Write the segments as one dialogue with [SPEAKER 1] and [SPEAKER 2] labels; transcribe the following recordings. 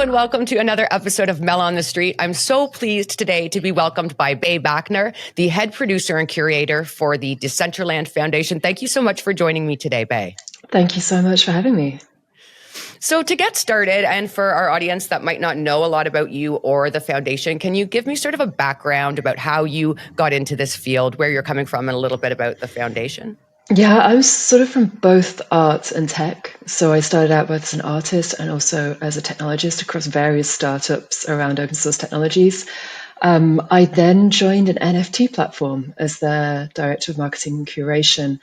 [SPEAKER 1] and welcome to another episode of Mel on the Street. I'm so pleased today to be welcomed by Backner, the head producer and curator for the Decentraland Foundation. Thank you so much for joining me today, Bay.
[SPEAKER 2] Thank you so much for having me.
[SPEAKER 1] So to get started, and for our audience that might not know a lot about you or the foundation, can you give me sort of a background about how you got into this field, where you're coming from, and a little bit about the foundation?
[SPEAKER 2] Yeah, I was sort of from both art and tech. So I started out both as an artist and also as a technologist across various startups around open source technologies. I then joined an NFT platform as their director of marketing and curation.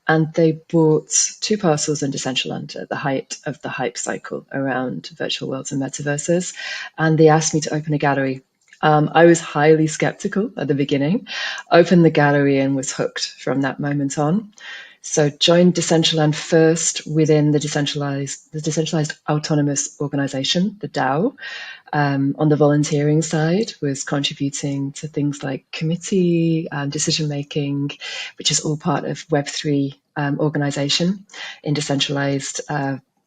[SPEAKER 2] And they bought 2 parcels in Decentraland at the height of the hype cycle around virtual worlds and metaverses. And they asked me to open a gallery. I was highly skeptical at the beginning, opened the gallery and was hooked from that moment on. So joined Decentraland first within the decentralized autonomous organization, the DAO. On the volunteering side, was contributing to things like committee decision making, which is all part of Web3 organization in decentralized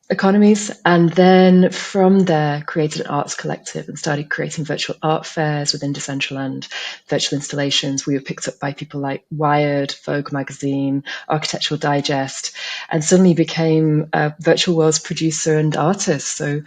[SPEAKER 2] economies. And then from there, created an arts collective and started creating virtual art fairs within Decentraland, virtual installations. We were picked up by people like Wired, Vogue magazine, Architectural Digest, and suddenly became a virtual worlds producer and artist. So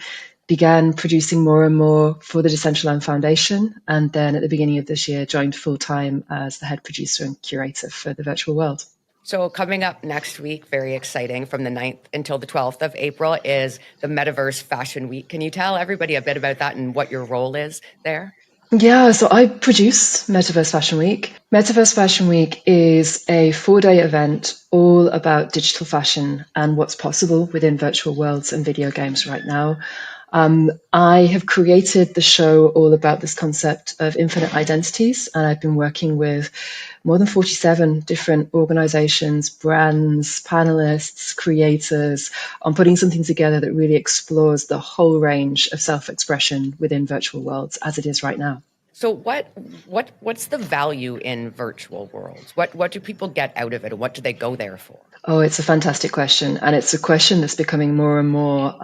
[SPEAKER 2] began producing more and more for the Decentraland Foundation, and then at the beginning of this year joined full-time as the head producer and curator for the virtual world.
[SPEAKER 1] So coming up next week, very exciting, from the 9th until the 12th of April is the Metaverse Fashion Week. Can you tell everybody a bit about that and what your role is there?
[SPEAKER 2] Yeah, so I produce Metaverse Fashion Week. Metaverse Fashion Week is a 4-day event all about digital fashion and what's possible within virtual worlds and video games right now. I have created the show all about this concept of infinite identities, and I've been working with more than 47 different organizations, brands, panelists, creators on putting something together that really explores the whole range of self-expression within virtual worlds as it is right now.
[SPEAKER 1] So what's the value in virtual worlds? What do people get out of it, and what do they go there for?
[SPEAKER 2] Oh, it's a fantastic question, and it's a question that's becoming more and more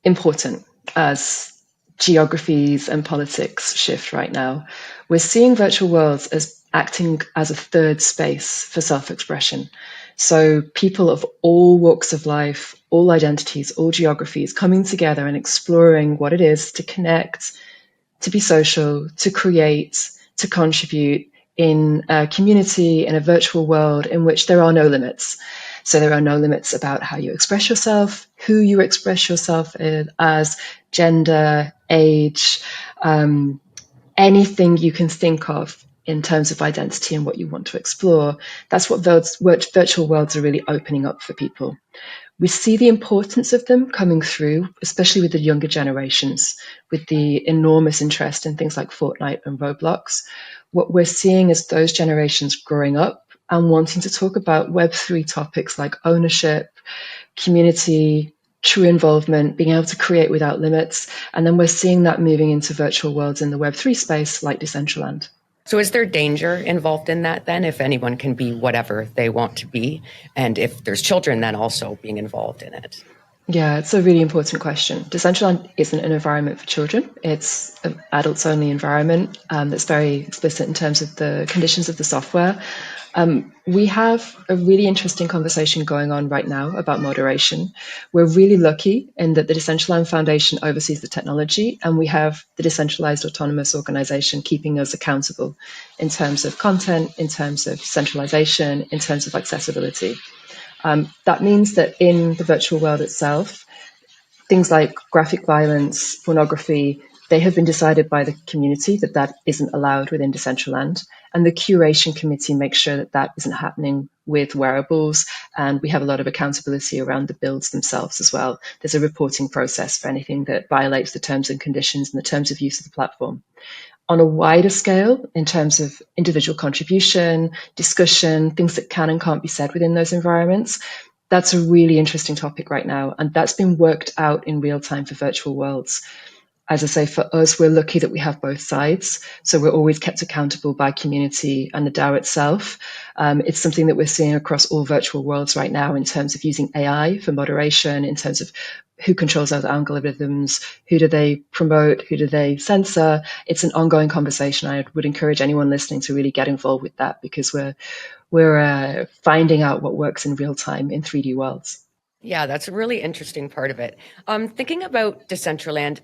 [SPEAKER 2] important as geographies and politics shift right now. We're seeing virtual worlds as acting as a third space for self-expression. So people of all walks of life, all identities, all geographies coming together and exploring what it is to connect, to be social, to create, to contribute in a community, in a virtual world in which there are no limits. So there are no limits about how you express yourself, who you express yourself as, gender, age, anything you can think of in terms of identity and what you want to explore. That's what virtual worlds are really opening up for people. We see the importance of them coming through, especially with the younger generations, with the enormous interest in things like Fortnite and Roblox. What we're seeing is those generations growing up and wanting to talk about Web3 topics like ownership, community, true involvement, being able to create without limits. And then we're seeing that moving into virtual worlds in the Web3 space like Decentraland.
[SPEAKER 1] So is there danger involved in that then, if anyone can be whatever they want to be? And if there's children then also being involved in it?
[SPEAKER 2] Yeah, it's a really important question. Decentraland isn't an environment for children. It's an adults-only environment that's very explicit in terms of the conditions of the software. We have a really interesting conversation going on right now about moderation. We're really lucky in that the Decentraland Foundation oversees the technology, and we have the decentralized autonomous organization keeping us accountable in terms of content, in terms of centralization, in terms of accessibility. That means that in the virtual world itself, things like graphic violence, pornography, they have been decided by the community that isn't allowed within Decentraland. And the curation committee makes sure that isn't happening with wearables. And we have a lot of accountability around the builds themselves as well. There's a reporting process for anything that violates the terms and conditions and the terms of use of the platform. On a wider scale, in terms of individual contribution, discussion, things that can and can't be said within those environments, that's a really interesting topic right now. And that's been worked out in real time for virtual worlds. as I say, for us, we're lucky that we have both sides. So we're always kept accountable by community and the DAO itself. It's something that we're seeing across all virtual worlds right now in terms of using AI for moderation, in terms of who controls those algorithms, who do they promote, who do they censor. It's an ongoing conversation. I would encourage anyone listening to really get involved with that because we're finding out what works in real time in 3D worlds.
[SPEAKER 1] Yeah, that's a really interesting part of it. Thinking about Decentraland,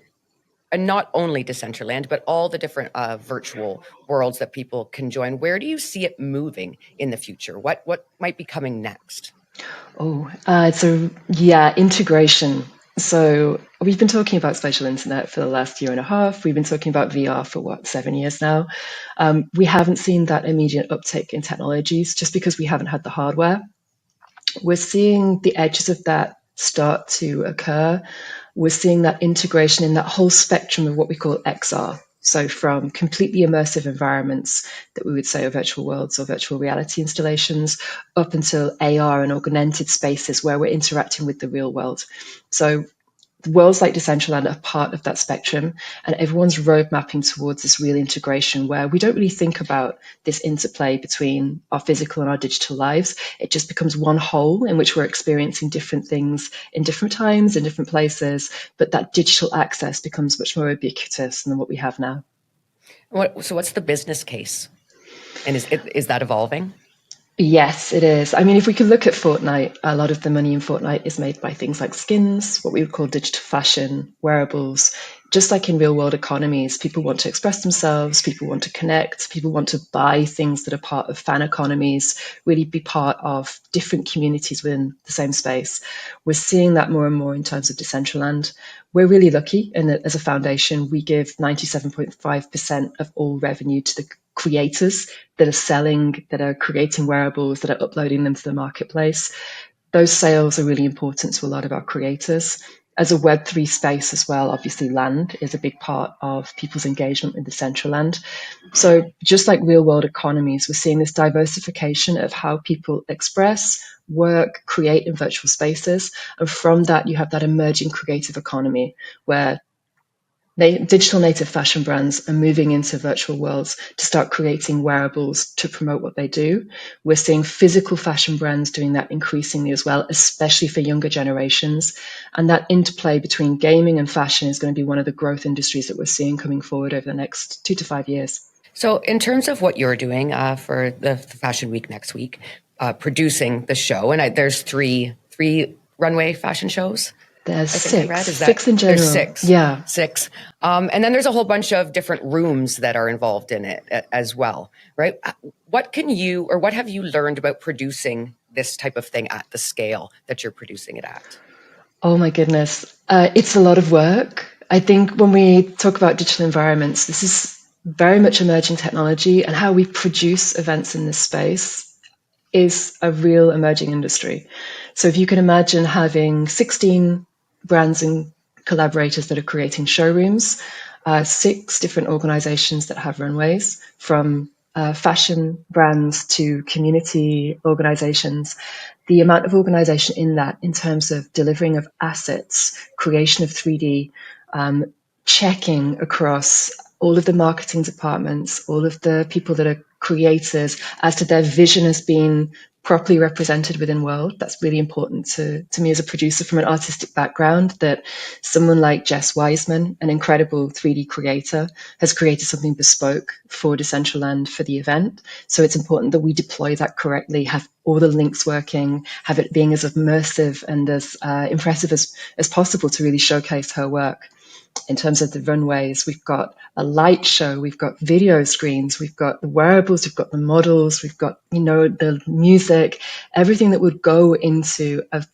[SPEAKER 1] and not only Decentraland, but all the different virtual worlds that people can join. Where do you see it moving in the future? What might be coming next?
[SPEAKER 2] So yeah, integration. So we've been talking about spatial internet for the last year and a half. We've been talking about VR for what, 7 years now. We haven't seen that immediate uptick in technologies just because we haven't had the hardware. We're seeing the edges of that start to occur. We're seeing that integration in that whole spectrum of what we call XR. So, from completely immersive environments that we would say are virtual worlds or virtual reality installations, up until AR and augmented spaces where we're interacting with the real world. So, worlds like Decentraland are part of that spectrum, and everyone's road mapping towards this real integration where we don't really think about this interplay between our physical and our digital lives. It just becomes one whole in which we're experiencing different things in different times, in different places, but that digital access becomes much more ubiquitous than what we have now.
[SPEAKER 1] So, what's the business case? And is that evolving?
[SPEAKER 2] Yes, it is. I mean, if we could look at Fortnite, a lot of the money in Fortnite is made by things like skins, what we would call digital fashion, wearables. Just like in real world economies, people want to express themselves, people want to connect, people want to buy things that are part of fan economies, really be part of different communities within the same space. We're seeing that more and more in terms of Decentraland. We're really lucky in that as a foundation, we give 97.5% of all revenue to the creators that are selling, that are creating wearables, that are uploading them to the marketplace. Those sales are really important to a lot of our creators. As a Web3 space as well, obviously land is a big part of people's engagement with the central land. So just like real world economies, we're seeing this diversification of how people express, work, create in virtual spaces. And from that, you have that emerging creative economy where digital native fashion brands are moving into virtual worlds to start creating wearables to promote what they do. We're seeing physical fashion brands doing that increasingly as well, especially for younger generations. And that interplay between gaming and fashion is going to be one of the growth industries that we're seeing coming forward over the next 2 to 5 years.
[SPEAKER 1] So, in terms of what you're doing for the Fashion Week next week, producing the show, and there's three runway fashion shows.
[SPEAKER 2] There's
[SPEAKER 1] I think I
[SPEAKER 2] six,
[SPEAKER 1] read is
[SPEAKER 2] six
[SPEAKER 1] that
[SPEAKER 2] in
[SPEAKER 1] there's
[SPEAKER 2] general.
[SPEAKER 1] six,
[SPEAKER 2] Yeah.
[SPEAKER 1] six, and then there's a whole bunch of different rooms that are involved in it as well, right? What can you or what have you learned about producing this type of thing at the scale that you're producing it at?
[SPEAKER 2] Oh my goodness. It's a lot of work. I think when we talk about digital environments, this is very much emerging technology, and how we produce events in this space is a real emerging industry. So if you can imagine having 16 brands and collaborators that are creating showrooms, six different organizations that have runways, from fashion brands to community organizations, the amount of organization in that in terms of delivering of assets, creation of 3D, checking across all of the marketing departments, all of the people that are creators as to their vision as being properly represented within world. That's really important to me as a producer from an artistic background, that someone like Jess Wiseman, an incredible 3D creator, has created something bespoke for Decentraland for the event. So it's important that we deploy that correctly, have all the links working, have it being as immersive and as impressive as possible to really showcase her work. In terms of the runways, we've got a light show, we've got video screens, we've got the wearables, we've got the models, we've got, the music, everything that would go into a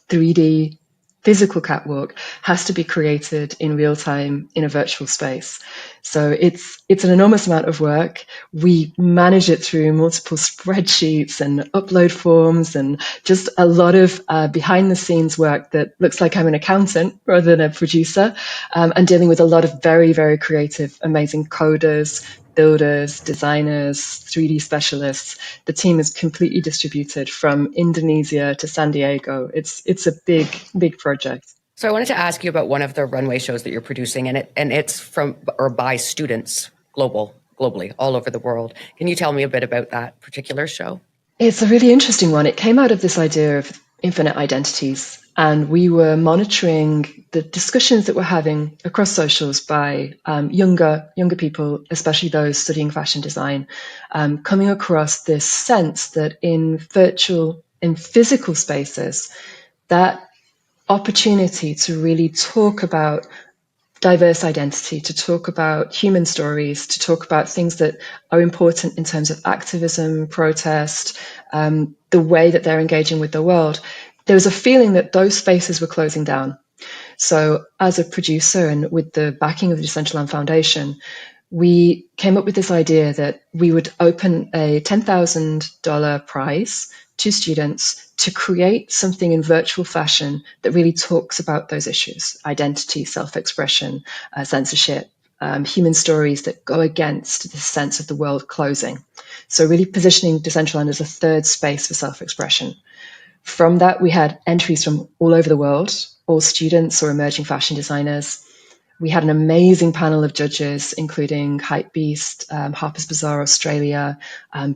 [SPEAKER 2] 3D physical catwalk has to be created in real time in a virtual space. So it's an enormous amount of work. We manage it through multiple spreadsheets and upload forms and just a lot of behind the scenes work that looks like I'm an accountant rather than a producer, and dealing with a lot of very, very creative, amazing coders, builders, designers, 3D specialists. The team is completely distributed from Indonesia to San Diego. It's a big, big project.
[SPEAKER 1] So I wanted to ask you about one of the runway shows that you're producing, and it's from or by students globally, all over the world. Can you tell me a bit about that particular show?
[SPEAKER 2] It's a really interesting one. It came out of this idea of infinite identities, and we were monitoring the discussions that we're having across socials by younger people, especially those studying fashion design, coming across this sense that in physical spaces, that opportunity to really talk about diverse identity, to talk about human stories, to talk about things that are important in terms of activism, protest, the way that they're engaging with the world. There was a feeling that those spaces were closing down. So, as a producer and with the backing of the Decentraland Foundation, we came up with this idea that we would open a $10,000 prize to students to create something in virtual fashion that really talks about those issues: identity, self expression, censorship, human stories that go against this sense of the world closing. So, really positioning Decentraland as a third space for self expression. From that, we had entries from all over the world, all students or emerging fashion designers. We had an amazing panel of judges, including Hypebeast, Harper's Bazaar Australia,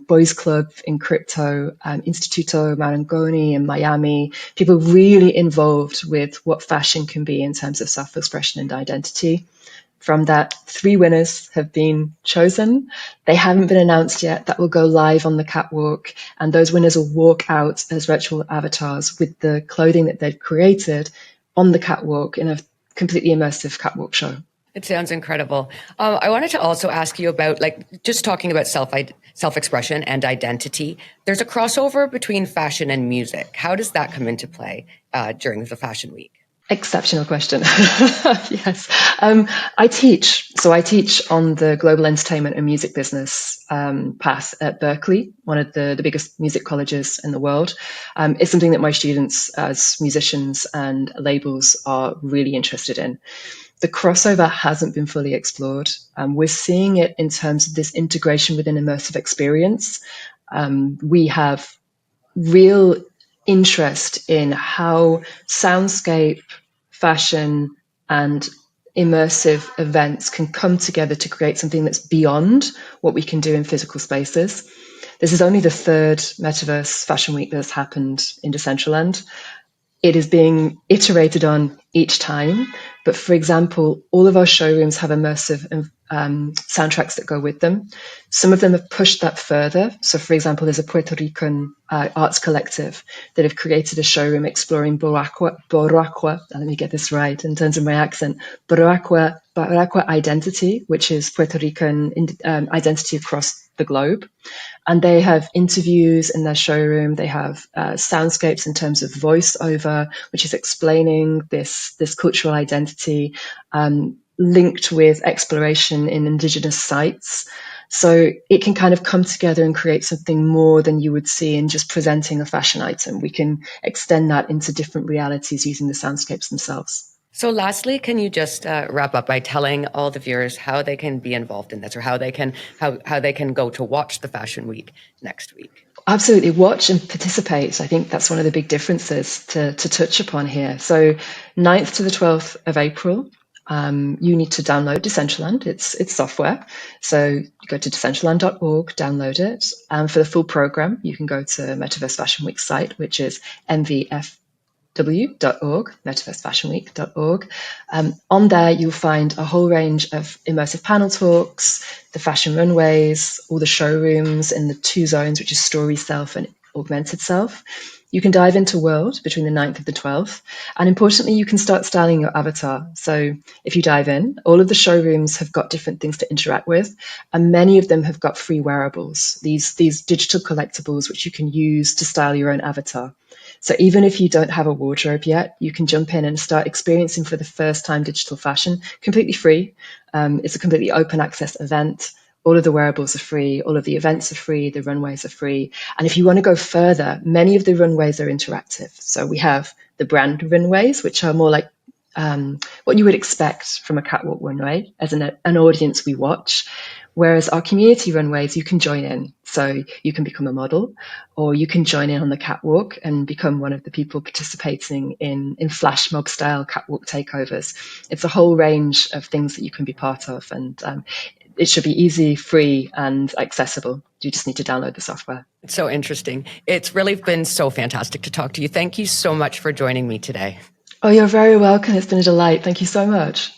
[SPEAKER 2] Boys Club in Crypto, Instituto Marangoni in Miami, people really involved with what fashion can be in terms of self-expression and identity. From that, 3 winners have been chosen. They haven't been announced yet. That will go live on the catwalk, and those winners will walk out as virtual avatars with the clothing that they've created on the catwalk in a completely immersive catwalk show.
[SPEAKER 1] It sounds incredible. I wanted to also ask you about, like, just talking about self expression and identity. There's a crossover between fashion and music. How does that come into play during the Fashion Week?
[SPEAKER 2] Exceptional question. Yes. I teach. So I teach on the global entertainment and music business path at Berkeley, one of the biggest music colleges in the world. It's something that my students as musicians and labels are really interested in. The crossover hasn't been fully explored. We're seeing it in terms of this integration within immersive experience. We have real interest in how soundscape, fashion, and immersive events can come together to create something that's beyond what we can do in physical spaces. This is only the third Metaverse Fashion Week that has happened in Decentraland. It is being iterated on each time. But for example, all of our showrooms have immersive soundtracks that go with them. Some of them have pushed that further. So, for example, there's a Puerto Rican arts collective that have created a showroom exploring Boracua, let me get this right in terms of my accent, Boracua identity, which is Puerto Rican identity across the globe. And they have interviews in their showroom. They have soundscapes in terms of voiceover, which is explaining this cultural identity, linked with exploration in indigenous sites. So it can kind of come together and create something more than you would see in just presenting a fashion item. We can extend that into different realities using the soundscapes themselves.
[SPEAKER 1] So, lastly, can you just wrap up by telling all the viewers how they can be involved in this, or how they can go to watch the Fashion Week next week?
[SPEAKER 2] Absolutely, watch and participate. I think that's one of the big differences to touch upon here. So 9th to the 12th of April, you need to download Decentraland. It's software. So you go to decentraland.org, download it. For the full program, you can go to Metaverse Fashion Week site, which is mvfw.org, metaversefashionweek.org. On there, you'll find a whole range of immersive panel talks, the fashion runways, all the showrooms in the 2 zones, which is story self and augmented self. You can dive into World between the 9th and the 12th. And importantly, you can start styling your avatar. So if you dive in, all of the showrooms have got different things to interact with, and many of them have got free wearables, these digital collectibles which you can use to style your own avatar. So even if you don't have a wardrobe yet, you can jump in and start experiencing for the first time digital fashion completely free. It's a completely open access event. All of the wearables are free. All of the events are free. The runways are free. And if you want to go further, many of the runways are interactive. So we have the brand runways, which are more like what you would expect from a catwalk runway as an audience we watch. Whereas our community runways, you can join in. So you can become a model, or you can join in on the catwalk and become one of the people participating in flash mob style catwalk takeovers. It's a whole range of things that you can be part of, and it should be easy, free, and accessible. You just need to download the software.
[SPEAKER 1] It's so interesting. It's really been so fantastic to talk to you. Thank you so much for joining me today.
[SPEAKER 2] Oh, you're very welcome. It's been a delight. Thank you so much.